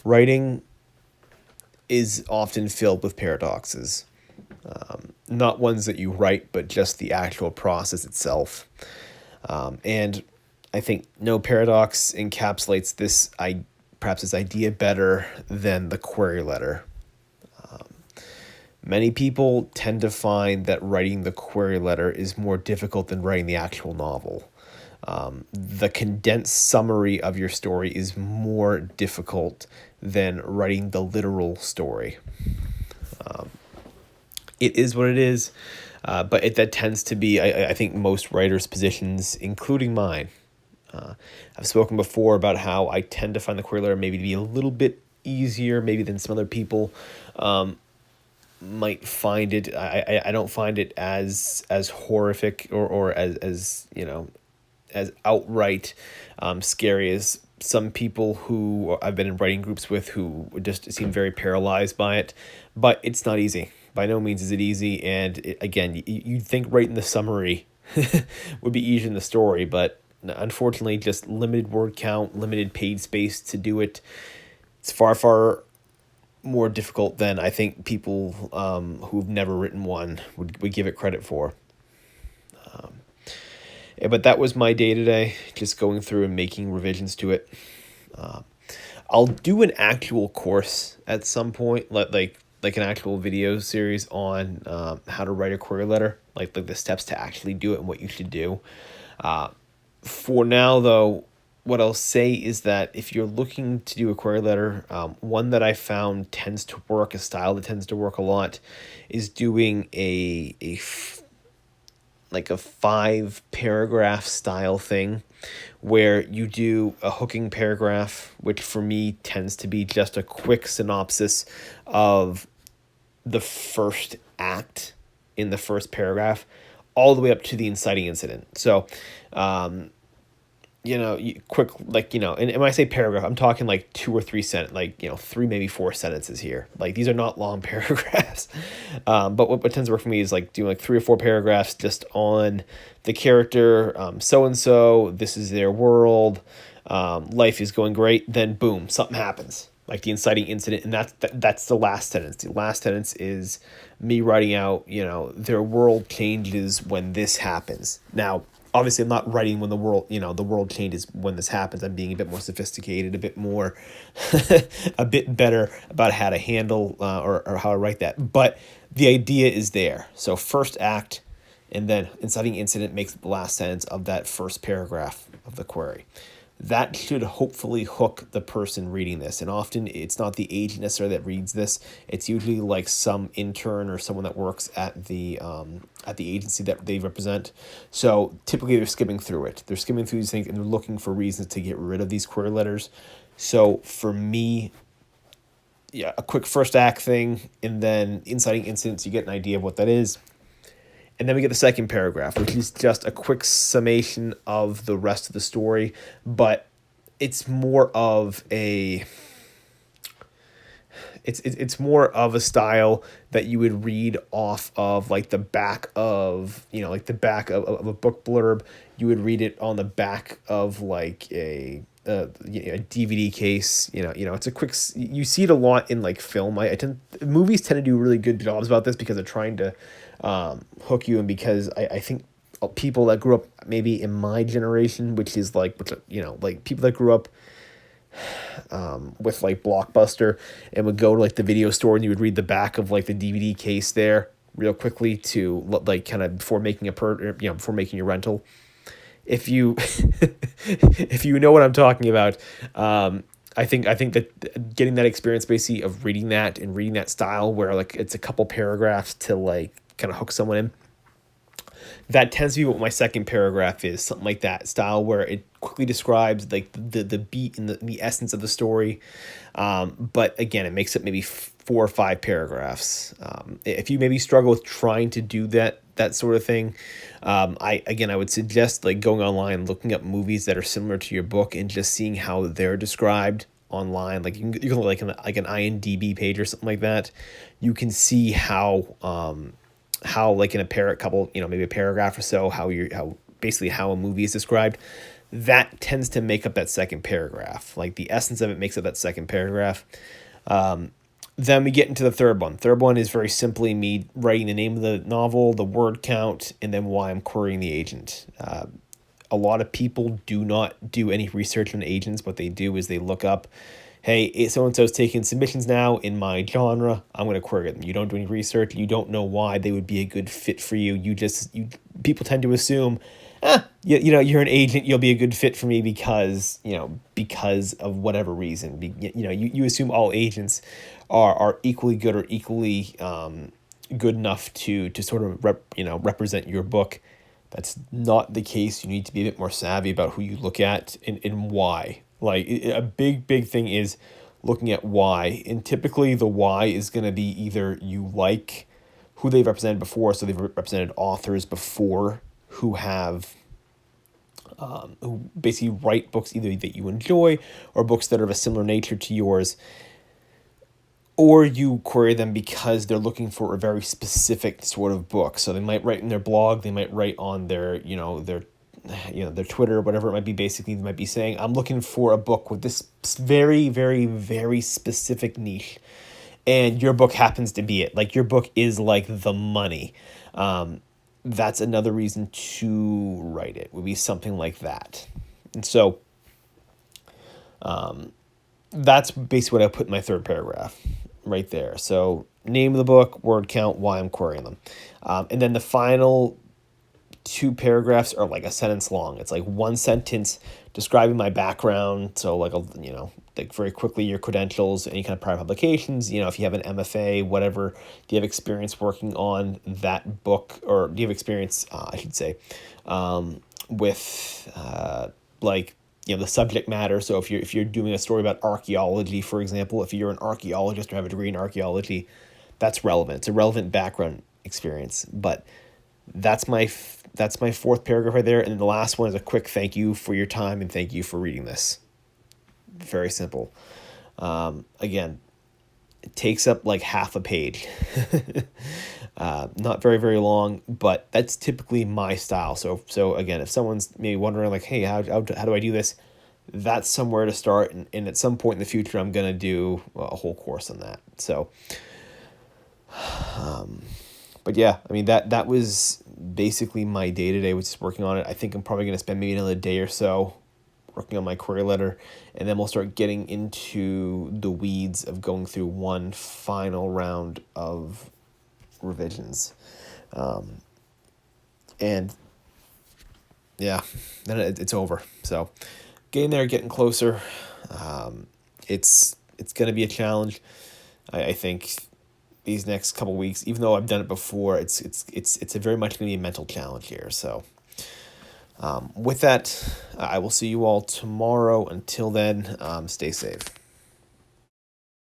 Writing is often filled with paradoxes. Not ones that you write, but just the actual process itself. And I think no paradox encapsulates perhaps this idea better than the query letter. Many people tend to find that writing the query letter is more difficult than writing the actual novel. The condensed summary of your story is more difficult than writing the literal story. It is what it is, that tends to be, I think, most writers' positions, including mine. I've spoken before about how I tend to find the query letter maybe to be a little bit easier, maybe than some other people might find it. I don't find it as horrific or as as outright scary as some people who I've been in writing groups with who just seem very paralyzed by it. But it's not easy. By no means is it easy. And again, you'd think writing the summary would be easier in the story, but unfortunately, just limited word count, limited page space to do it. It's far, far more difficult than I think people who've never written one would give it credit for. But that was my day today, just going through and making revisions to it. I'll do an actual course at some point, like an actual video series on how to write a query letter, like the steps to actually do it and what you should do. For now, though, what I'll say is that if you're looking to do a query letter, one that I found tends to work, a style that tends to work a lot, is doing like a 5-paragraph style thing where you do a hooking paragraph, which for me tends to be just a quick synopsis of the first act in the first paragraph, all the way up to the inciting incident. So, quick, and when I say paragraph, I'm talking like 2 or 3 3, maybe 4 sentences here. Like, these are not long paragraphs. But what tends to work for me is like doing like 3 or 4 paragraphs just on the character, so-and-so, this is their world, life is going great, then boom, something happens. Like the inciting incident, and that's the last sentence. The last sentence is me writing out, their world changes when this happens. Now, obviously, I'm not writing when the world changes when this happens. I'm being a bit more sophisticated, a bit more, a bit better about how to handle or how to write that. But the idea is there. So first act, and then inciting incident makes the last sentence of that first paragraph of the query. That should hopefully hook the person reading this. And often it's not the agent necessarily that reads this. It's usually like some intern or someone that works at the agency that they represent. So typically they're skimming through it. They're skimming through these things and they're looking for reasons to get rid of these query letters. So for me, yeah, a quick first act thing, and then inciting incidents, you get an idea of what that is. And then we get the second paragraph, which is just a quick summation of the rest of the story, but it's more of a style that you would read off of like the back of a book blurb. You would read it on the back of like a DVD case. It's a quick. You see it a lot in like film. Movies tend to do really good jobs about this because they're trying to hook you, and because I think people that grew up maybe in my generation, which is like people that grew up with like Blockbuster and would go to like the video store, and you would read the back of like the DVD case there real quickly to like kind of before making before making your rental. If you if you know what I'm talking about, I think that getting that experience basically of reading that and reading that style where like it's a couple paragraphs to like kind of hook someone in, that tends to be what my second paragraph is, something like that style where it quickly describes like the beat and the essence of the story. But again, it makes it maybe 4 or 5 paragraphs. If you maybe struggle with trying to do that sort of thing, I would suggest like going online, looking up movies that are similar to your book and just seeing how they're described online. Like you can like an IMDb page or something like that. You can see how like in maybe a paragraph or so, how basically how a movie is described. that tends to make up that second paragraph. Like the essence of it makes up that second paragraph. Then we get into the third one. Third one is very simply me writing the name of the novel, the word count, and then why I'm querying the agent. A lot of people do not do any research on agents. What they do is they look up, hey, so-and-so's taking submissions now in my genre. I'm going to query them. You don't do any research. You don't know why they would be a good fit for you. People tend to assume, you're an agent. You'll be a good fit for me because of whatever reason. You assume all agents are equally good or equally good enough to sort of represent your book. That's not the case. You need to be a bit more savvy about who you look at and why. Like a big thing is looking at why. And typically the why is going to be either you like who they've represented before. So they've represented authors before who have who basically write books either that you enjoy or books that are of a similar nature to yours. Or you query them because they're looking for a very specific sort of book. So they might write in their blog, they might write on their Twitter, whatever it might be. Basically, they might be saying, I'm looking for a book with this very, very, very specific niche. And your book happens to be it. Like your book is like the money. That's another reason to write it, would be something like that. And so that's basically what I put in my third paragraph right there. So name of the book, word count, why I'm querying them. And then the final two paragraphs are like a sentence long. It's like one sentence describing my background. So like very quickly your credentials, any kind of prior publications, if you have an MFA, whatever, do you have experience working on that book, or do you have experience, I should say, with the subject matter. So if you're doing a story about archaeology, for example, if you're an archaeologist or have a degree in archaeology, that's relevant. It's a relevant background experience. But that's my fourth paragraph right there. And then the last one is a quick thank you for your time and thank you for reading this. Very simple. Again, it takes up like half a page. Not very, very long, but that's typically my style. So again, if someone's maybe wondering like, hey, how do I do this? That's somewhere to start. And at some point in the future, I'm going to do a whole course on that. So, but yeah, I mean, that was basically my day-to-day, was just working on it. I think I'm probably going to spend maybe another day or so working on my query letter, and then we'll start getting into the weeds of going through one final round of revisions. And yeah, then it's over. So getting there, getting closer. It's going to be a challenge. I think these next couple weeks, even though I've done it before, it's a very much going to be a mental challenge here. So with that, I will see you all tomorrow. Until then, stay safe.